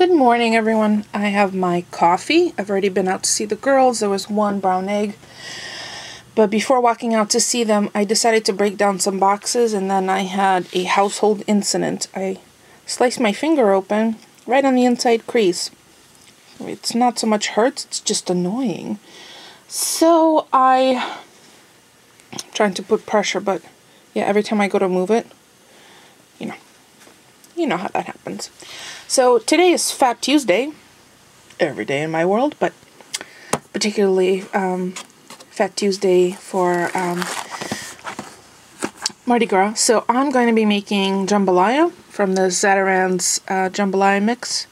Good morning, everyone. I have my coffee. I've already been out to see the girls. There was one brown egg. But before walking out to see them, I decided to break down some boxes, and then I had a household incident. I sliced my finger open right on the inside crease. It's not so much hurts, it's just annoying. So I'm trying to put pressure, but yeah, every time I go to move it, you know how that happens. So today is Fat Tuesday, every day in my world, but particularly Fat Tuesday for Mardi Gras. So I'm going to be making jambalaya from the Zatarain's jambalaya mix,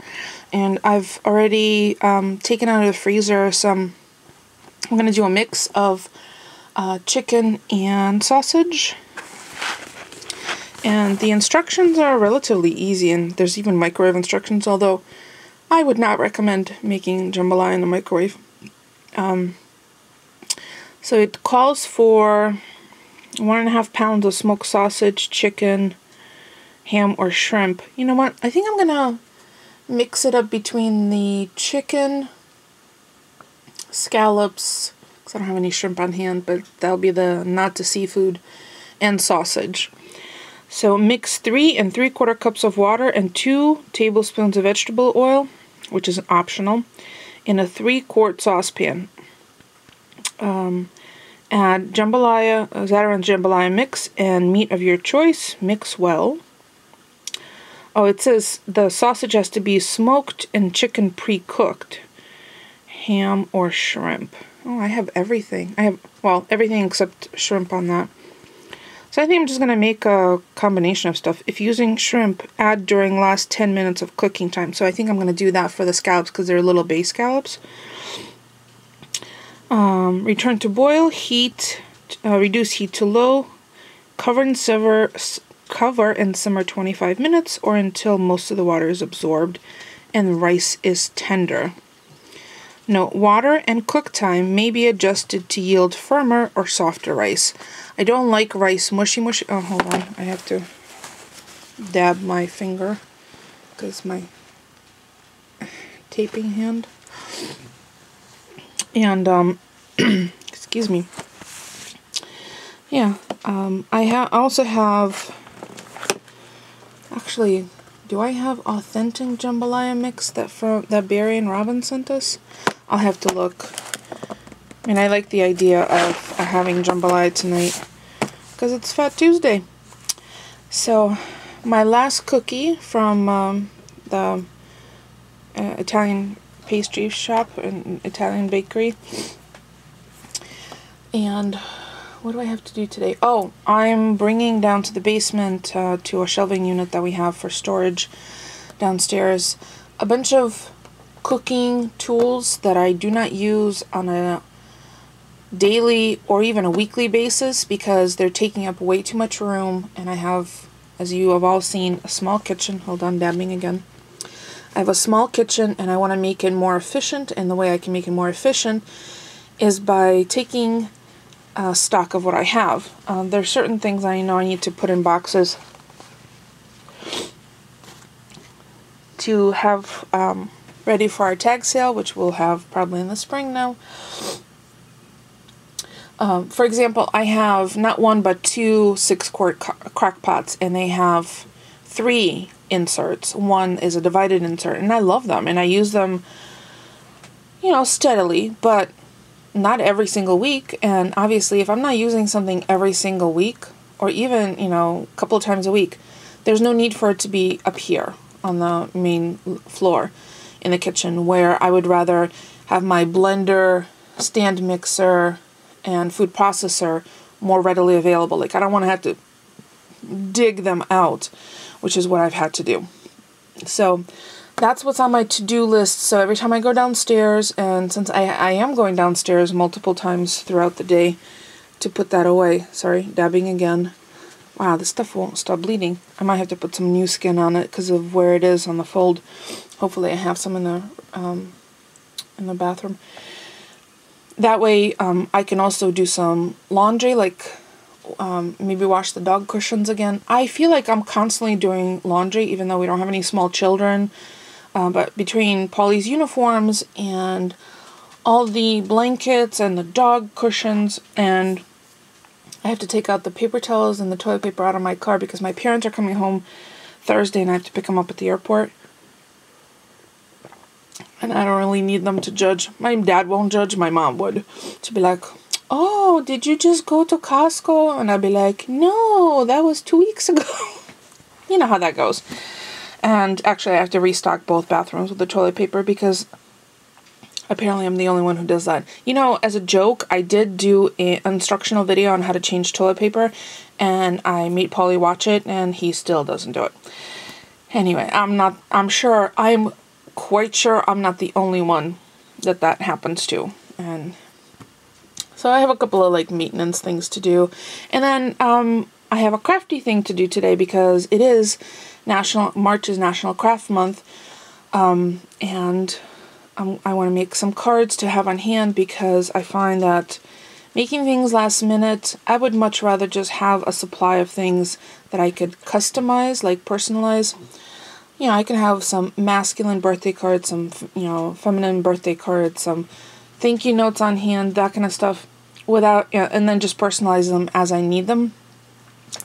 and I've already taken out of the freezer some. I'm going to do a mix of chicken and sausage. And the instructions are relatively easy, and there's even microwave instructions, although I would not recommend making jambalaya in the microwave. So it calls for 1.5 pounds of smoked sausage, chicken, ham, or shrimp. You know what? I think I'm gonna mix it up between the chicken, scallops, because I don't have any shrimp on hand, but that'll be the not to seafood, and sausage. So mix 3 3/4 cups of water and 2 tablespoons of vegetable oil, which is optional, in a 3-quart saucepan. Add jambalaya, Zatarain's jambalaya mix, and meat of your choice. Mix well. Oh, it says the sausage has to be smoked and chicken pre-cooked. Ham or shrimp. Oh, I have everything. I have, well, everything except shrimp on that. So I think I'm just going to make a combination of stuff. If using shrimp, add during last 10 minutes of cooking time. So I think I'm going to do that for the scallops because they're little bay scallops. Return to boil, reduce heat to low, cover and simmer 25 minutes or until most of the water is absorbed and the rice is tender. Note, water and cook time may be adjusted to yield firmer or softer rice. I don't like rice mushy. Oh, hold on. I have to dab my finger because my taping hand. And, excuse me. Yeah, I also have, actually, do I have authentic jambalaya mix that Barry and Robin sent us? I'll have to look. I mean, I like the idea of having jambalaya tonight because it's Fat Tuesday. So, my last cookie from the Italian pastry shop and Italian bakery. And what do I have to do today? Oh, I'm bringing down to the basement to a shelving unit that we have for storage downstairs a bunch of cooking tools that I do not use on a daily or even a weekly basis because they're taking up way too much room, and I have, as you have all seen, a small kitchen. Hold on, dabbing again. I have a small kitchen and I want to make it more efficient, and the way I can make it more efficient is by taking stock of what I have. There's certain things I know I need to put in boxes to have ready for our tag sale, which we'll have probably in the spring now. For example, I have not one but 2 6-quart crock pots, and they have 3 inserts. One is a divided insert, and I love them, and I use them, steadily, but not every single week. And obviously, if I'm not using something every single week, or even, a couple of times a week, there's no need for it to be up here on the main floor in the kitchen, where I would rather have my blender, stand mixer, and food processor more readily available. Like, I don't want to have to dig them out, which is what I've had to do. So that's what's on my to-do list. So every time I go downstairs, and since I am going downstairs multiple times throughout the day to put that away. Sorry, dabbing again. Wow, this stuff won't stop bleeding. I might have to put some new skin on it because of where it is on the fold. Hopefully I have some in the bathroom. That way I can also do some laundry, like maybe wash the dog cushions again. I feel like I'm constantly doing laundry, even though we don't have any small children. But between Polly's uniforms and all the blankets and the dog cushions, and I have to take out the paper towels and the toilet paper out of my car because my parents are coming home Thursday and I have to pick them up at the airport. And I don't really need them to judge. My dad won't judge, my mom would. To be like, oh, did you just go to Costco? And I'd be like, no, that was 2 weeks ago. You know how that goes. And actually I have to restock both bathrooms with the toilet paper because apparently I'm the only one who does that. You know, as a joke, I did do an instructional video on how to change toilet paper, and I made Polly watch it, and he still doesn't do it. Anyway, I'm quite sure I'm not the only one that happens to. And so I have a couple of like maintenance things to do. And then I have a crafty thing to do today because it is March is National Craft Month. And I want to make some cards to have on hand because I find that making things last minute, I would much rather just have a supply of things that I could customize, like personalize. You know, I can have some masculine birthday cards, some, feminine birthday cards, some thank you notes on hand, that kind of stuff, and then just personalize them as I need them,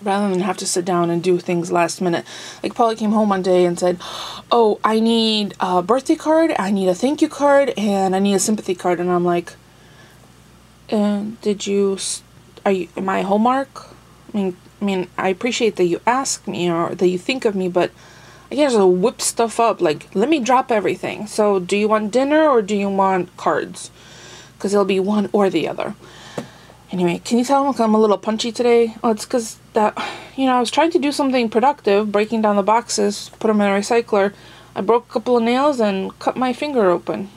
rather than have to sit down and do things last minute. Like Polly came home one day and said, oh, I need a birthday card, I need a thank you card, and I need a sympathy card. And I'm like, am I Hallmark? I mean, I appreciate that you ask me or that you think of me, but I can't just whip stuff up. Like, let me drop everything. So do you want dinner or do you want cards? Because it'll be one or the other. Anyway, can you tell I'm a little punchy today? Oh, it's because I was trying to do something productive, breaking down the boxes, put them in a recycler. I broke a couple of nails and cut my finger open.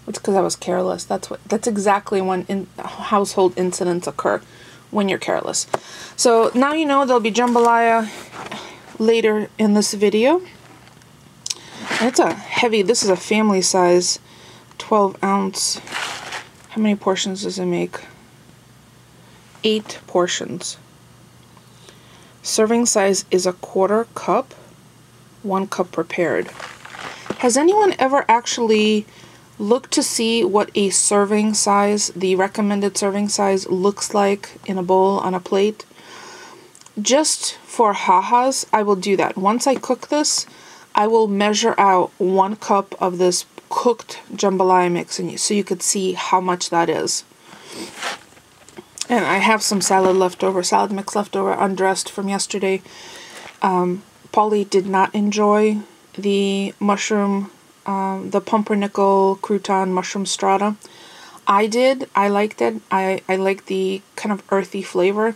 It's because I was careless. That's exactly when household incidents occur, when you're careless. So now you know there'll be jambalaya later in this video. And this is a family size, 12 ounce. How many portions does it make? 8 portions. Serving size is a 1/4 cup, 1 cup prepared. Has anyone ever actually looked to see what a serving size, the recommended serving size, looks like in a bowl on a plate? Just for ha-has, I will do that. Once I cook this, I will measure out 1 cup of this cooked jambalaya mix, so you could see how much that is. And I have some salad mix leftover, undressed from yesterday. Polly did not enjoy the mushroom, the pumpernickel crouton mushroom strata. I did. I liked it. I liked the kind of earthy flavor.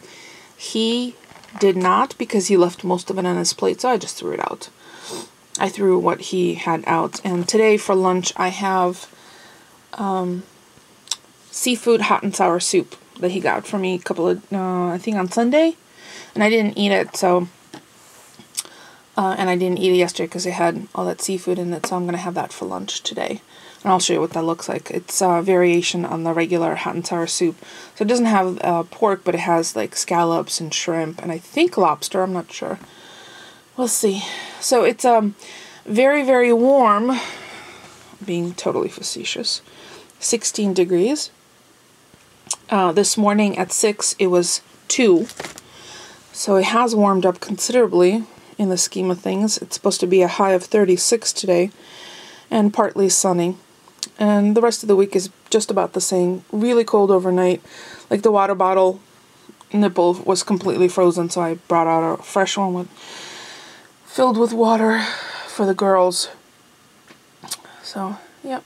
He did not, because he left most of it on his plate, so I just threw it out. I threw what he had out. And today for lunch I have seafood hot and sour soup that he got for me I think on Sunday, and I didn't eat it, so and I didn't eat it yesterday because it had all that seafood in it, so I'm going to have that for lunch today, and I'll show you what that looks like. It's a variation on the regular hot and sour soup, so it doesn't have pork, but it has like scallops and shrimp, and I think lobster, I'm not sure. We'll see. So it's very, very warm, being totally facetious, 16 degrees. This morning at 6, it was 2. So it has warmed up considerably in the scheme of things. It's supposed to be a high of 36 today and partly sunny. And the rest of the week is just about the same. Really cold overnight. Like the water bottle nipple was completely frozen, so I brought out a fresh one filled with water for the girls. So, yep.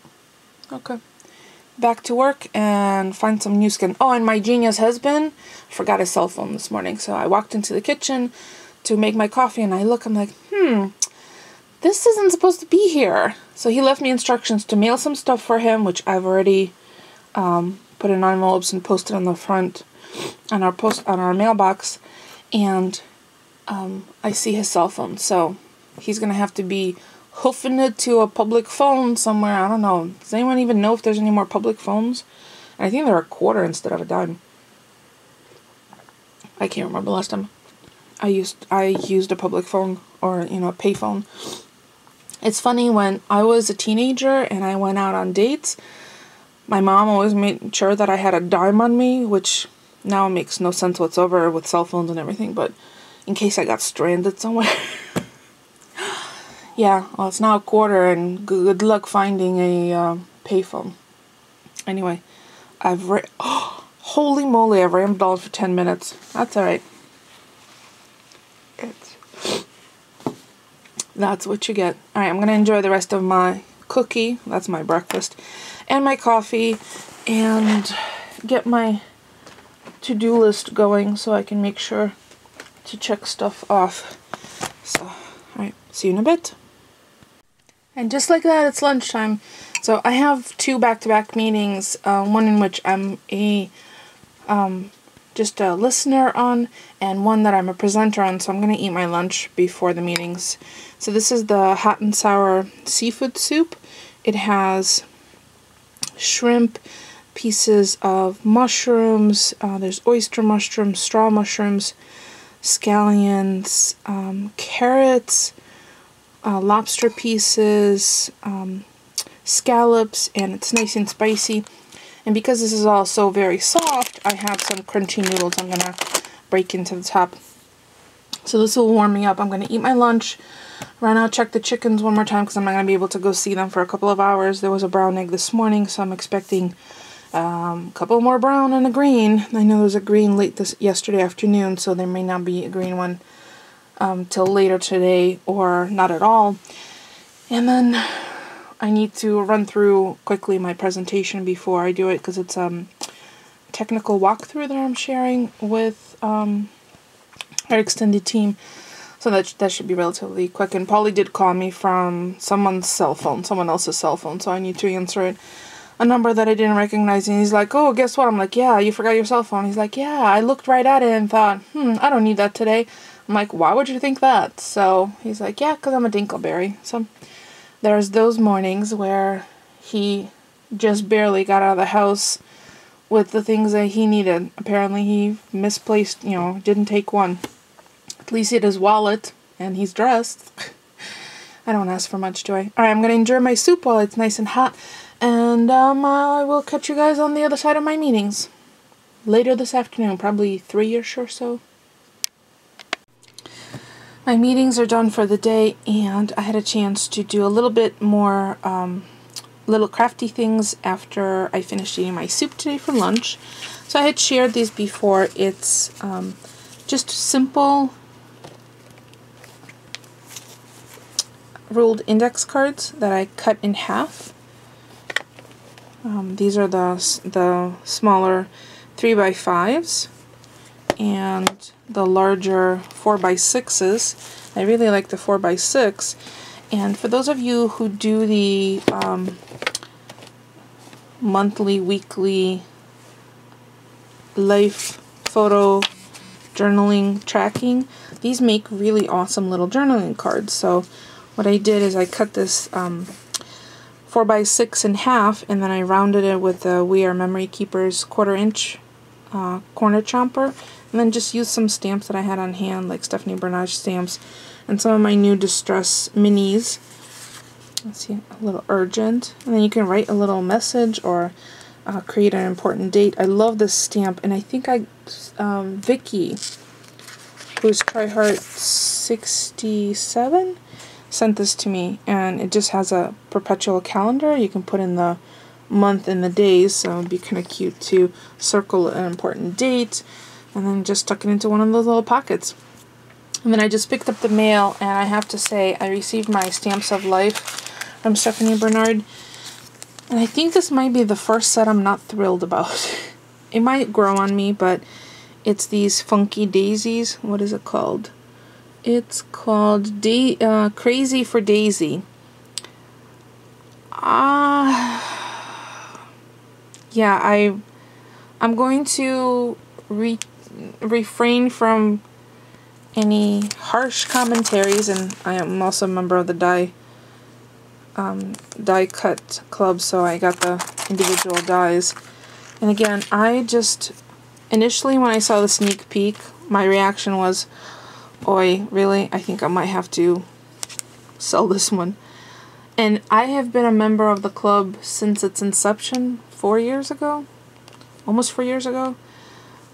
Okay. Back to work and find some new skin. Oh, and my genius husband forgot his cell phone this morning. So I walked into the kitchen to make my coffee and I'm like, this isn't supposed to be here. So he left me instructions to mail some stuff for him, which I've already put in envelopes and posted on the front on our mailbox. And I see his cell phone. So he's going to have to be hoofing it to a public phone somewhere. I don't know. Does anyone even know if there's any more public phones? And I think they're a quarter instead of a dime. I can't remember last time I used a public phone or, a pay phone. It's funny, when I was a teenager and I went out on dates, my mom always made sure that I had a dime on me, which now makes no sense whatsoever with cell phones and everything, but in case I got stranded somewhere. Yeah, well, it's now a quarter, and good luck finding a payphone. Anyway, holy moly, I've rambled on for 10 minutes. That's alright. That's what you get. Alright, I'm going to enjoy the rest of my cookie. That's my breakfast. And my coffee. And get my to-do list going so I can make sure to check stuff off. So, alright, see you in a bit. And just like that, it's lunchtime. So I have 2 back-to-back meetings, one in which I'm just a listener on, and one that I'm a presenter on, so I'm going to eat my lunch before the meetings. So this is the hot and sour seafood soup. It has shrimp, pieces of mushrooms, there's oyster mushrooms, straw mushrooms, scallions, carrots, lobster pieces, scallops, and it's nice and spicy. And because this is all so very soft, I have some crunchy noodles I'm going to break into the top. So this will warm me up. I'm going to eat my lunch, run out, check the chickens one more time because I'm not going to be able to go see them for a couple of hours. There was a brown egg this morning, so I'm expecting a couple more brown and a green. I know there was a green yesterday afternoon, so there may not be a green one till later today, or not at all. And then I need to run through quickly my presentation before I do it, because it's a technical walkthrough that I'm sharing with our extended team. So that should be relatively quick. And Polly did call me from someone else's cell phone, so I need to answer it. A number that I didn't recognize, and he's like, "Oh, guess what?" I'm like, "Yeah, you forgot your cell phone." He's like, "Yeah, I looked right at it and thought, I don't need that today." I'm like, "Why would you think that?" So he's like, "Yeah, because I'm a Dinkleberry." So there's those mornings where he just barely got out of the house with the things that he needed. Apparently he misplaced, didn't take one. At least he had his wallet, and he's dressed. I don't ask for much, do I? Alright, I'm going to enjoy my soup while it's nice and hot, and I will catch you guys on the other side of my meetings later this afternoon, probably 3-ish or so. My meetings are done for the day, and I had a chance to do a little bit more little crafty things after I finished eating my soup today for lunch. So I had shared these before. It's just simple ruled index cards that I cut in half. These are the smaller 3x5s and the larger 4x6s. I really like the 4x6. And for those of you who do the monthly, weekly life photo journaling tracking, these make really awesome little journaling cards. So what I did is I cut this 4x6 in half, and then I rounded it with the We Are Memory Keepers 1/4 inch corner chomper, and then just used some stamps that I had on hand, like Stephanie Bernard stamps, and some of my new Distress minis. Let's see, a little urgent, and then you can write a little message or create an important date. I love this stamp, and I think Vicky, who's Tryheart 67, sent this to me, and it just has a perpetual calendar. You can put in the month and the days, so it'd be kind of cute to circle an important date, and then just tuck it into one of those little pockets. And then I just picked up the mail, and I have to say I received my Stamps of Life from Stephanie Bernard, and I think this might be the first set I'm not thrilled about. It might grow on me, but it's these funky daisies. What is it called? It's called Crazy for Daisy. Yeah, I'm going to refrain from any harsh commentaries, and I am also a member of the die cut club, so I got the individual dies. And again, initially when I saw the sneak peek, my reaction was, "Oi, really? I think I might have to sell this one." And I have been a member of the club since its inception 4 years ago. Almost 4 years ago.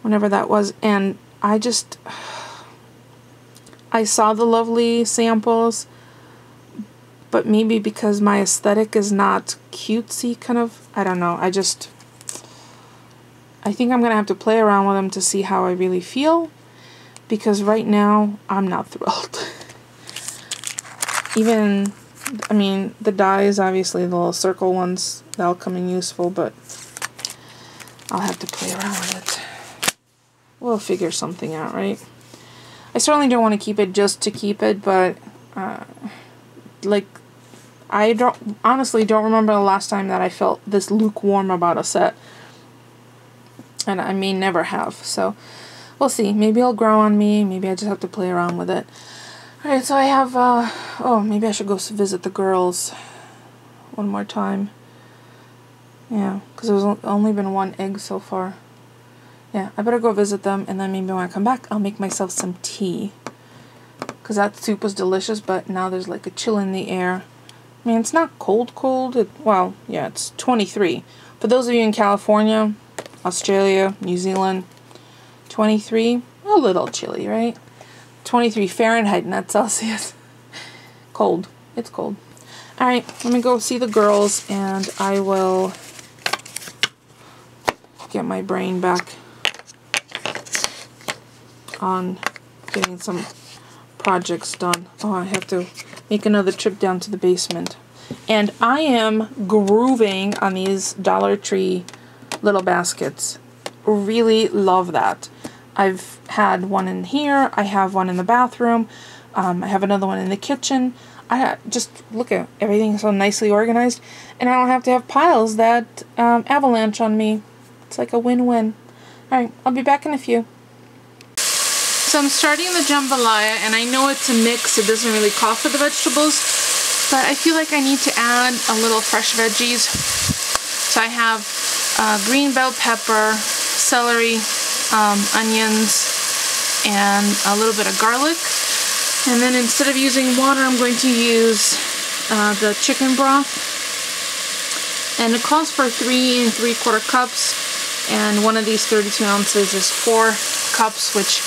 Whenever that was. And I saw the lovely samples. But maybe because my aesthetic is not cutesy kind of. I don't know. I think I'm going to have to play around with them to see how I really feel. Because right now, I'm not thrilled. Even, I mean, the dies, obviously, the little circle ones, that'll come in useful, but I'll have to play around with it. We'll figure something out, right? I certainly don't want to keep it just to keep it, but, like, I honestly don't remember the last time that I felt this lukewarm about a set. And I may never have, so we'll see. Maybe it'll grow on me. Maybe I just have to play around with it. Alright, so I have, oh, maybe I should go visit the girls one more time. Yeah, because there's only been one egg so far. Yeah, I better go visit them, and then maybe when I come back, I'll make myself some tea. Because that soup was delicious, but now there's like a chill in the air. I mean, it's not cold. Well, yeah, it's 23. For those of you in California, Australia, New Zealand, 23, a little chilly, right? 23 Fahrenheit, not Celsius. Cold. It's cold. Alright, let me go see the girls, and I will get my brain back on getting some projects done. Oh, I have to make another trip down to the basement. And I am grooving on these Dollar Tree little baskets. Really love that. I've had one in here. I have one in the bathroom. I have another one in the kitchen. Just look at everything so nicely organized. And I don't have to have piles that avalanche on me. It's like a win-win. Alright, I'll be back in a few. So I'm starting the jambalaya, and I know it's a mix. It doesn't really call for the vegetables. But I feel like I need to add a little fresh veggies. So I have green bell pepper, celery, onions, and a little bit of garlic. And then instead of using water, I'm going to use the chicken broth. And it calls for 3 3/4 cups. And one of these 32 ounces is 4 cups, which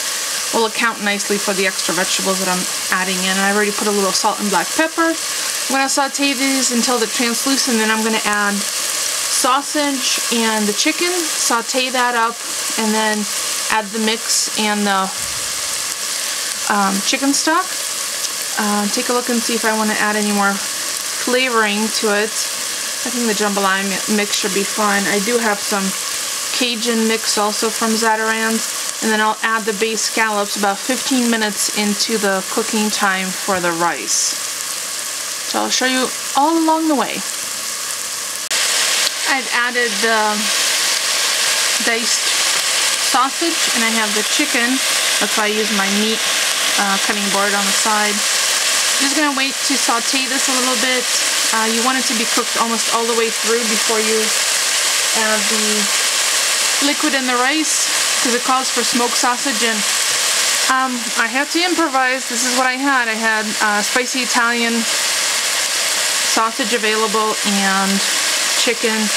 will account nicely for the extra vegetables that I'm adding in. And I've already put a little salt and black pepper. I'm going to saute these until they're translucent, and then I'm going to add sausage and the chicken, saute that up, and then add the mix and the chicken stock. Take a look and see if I want to add any more flavoring to it. I think the jambalaya mix should be fine. I do have some Cajun mix also from Zatarain's, and then I'll add the base scallops about 15 minutes into the cooking time for the rice. So I'll show you all along the way. I've added the diced sausage, and I have the chicken. That's why I use my meat cutting board on the side. I'm just going to wait to saute this a little bit. You want it to be cooked almost all the way through before you add the liquid in the rice, because it calls for smoked sausage. And I had to improvise. This is what I had. I had spicy Italian sausage available, and chicken,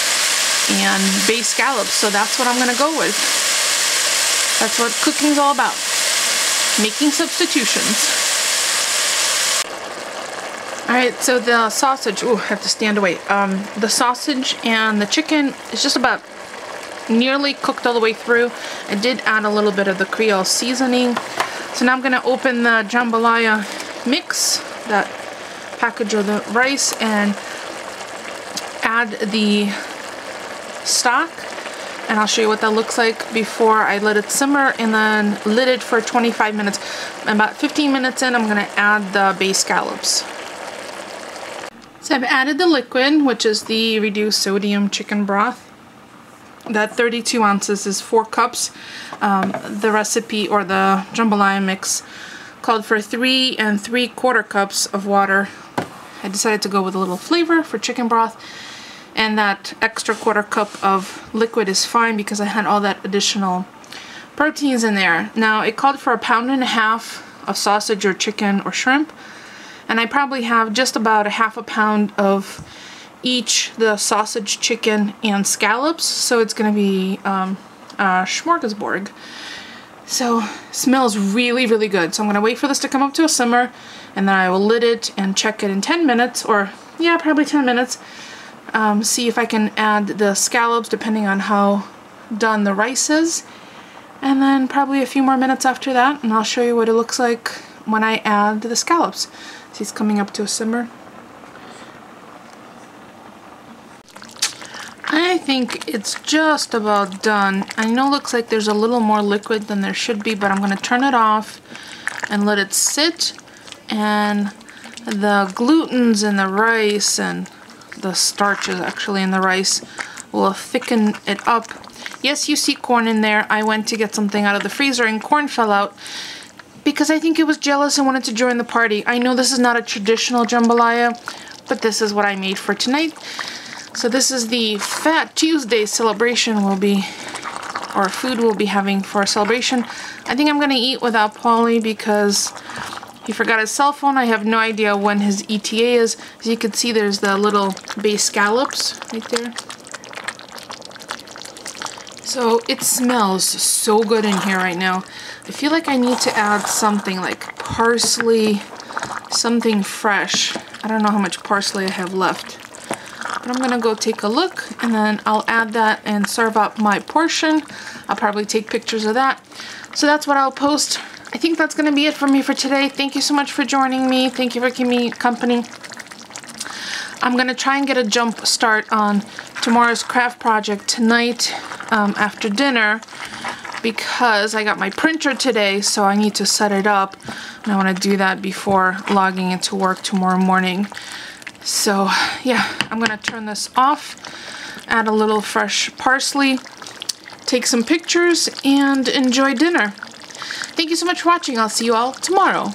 and base scallops. So that's what I'm going to go with. That's what cooking's all about. Making substitutions. Alright, so the sausage, ooh, I have to stand away. The sausage and the chicken is just about nearly cooked all the way through. I did add a little bit of the Creole seasoning. So now I'm going to open the jambalaya mix, that package of the rice, and add the stock. And I'll show you what that looks like before I let it simmer, and then lid it for 25 minutes. About 15 minutes in, I'm going to add the base scallops. So I've added the liquid, which is the reduced sodium chicken broth. That 32 ounces is 4 cups. The recipe, or the jambalaya mix, called for 3 3/4 cups of water. I decided to go with a little flavor for chicken broth. And that extra 1/4 cup of liquid is fine because I had all that additional proteins in there. Now, it called for 1.5 pounds of sausage or chicken or shrimp. And I probably have just about a half a pound of each, the sausage, chicken, and scallops. So it's gonna be a smorgasbord. So smells really, really good. So I'm gonna wait for this to come up to a simmer, and then I will lid it and check it in 10 minutes, or yeah, probably 10 minutes. See if I can add the scallops depending on how done the rice is. And then probably a few more minutes after that, and I'll show you what it looks like when I add the scallops. See, it's coming up to a simmer. I think it's just about done. I know it looks like there's a little more liquid than there should be, but I'm going to turn it off and let it sit, and the glutens in the rice and the starches actually in the rice will thicken it up. Yes, you see corn in there. I went to get something out of the freezer and corn fell out because I think it was jealous and wanted to join the party. I know this is not a traditional jambalaya, but this is what I made for tonight. So this is the Fat Tuesday celebration we'll be, or food we'll be having for a celebration. I think I'm gonna eat without Paulie because he forgot his cell phone. I have no idea when his ETA is. As you can see, there's the little base scallops right there. So it smells so good in here right now. I feel like I need to add something like parsley, something fresh. I don't know how much parsley I have left. But I'm gonna go take a look, and then I'll add that and serve up my portion. I'll probably take pictures of that. So that's what I'll post. I think that's gonna be it for me for today. Thank you so much for joining me. Thank you for keeping me company. I'm gonna try and get a jump start on tomorrow's craft project tonight after dinner, because I got my printer today, so I need to set it up, and I want to do that before logging into work tomorrow morning. So yeah, I'm gonna turn this off, add a little fresh parsley, take some pictures, and enjoy dinner. Thank you so much for watching. I'll see you all tomorrow.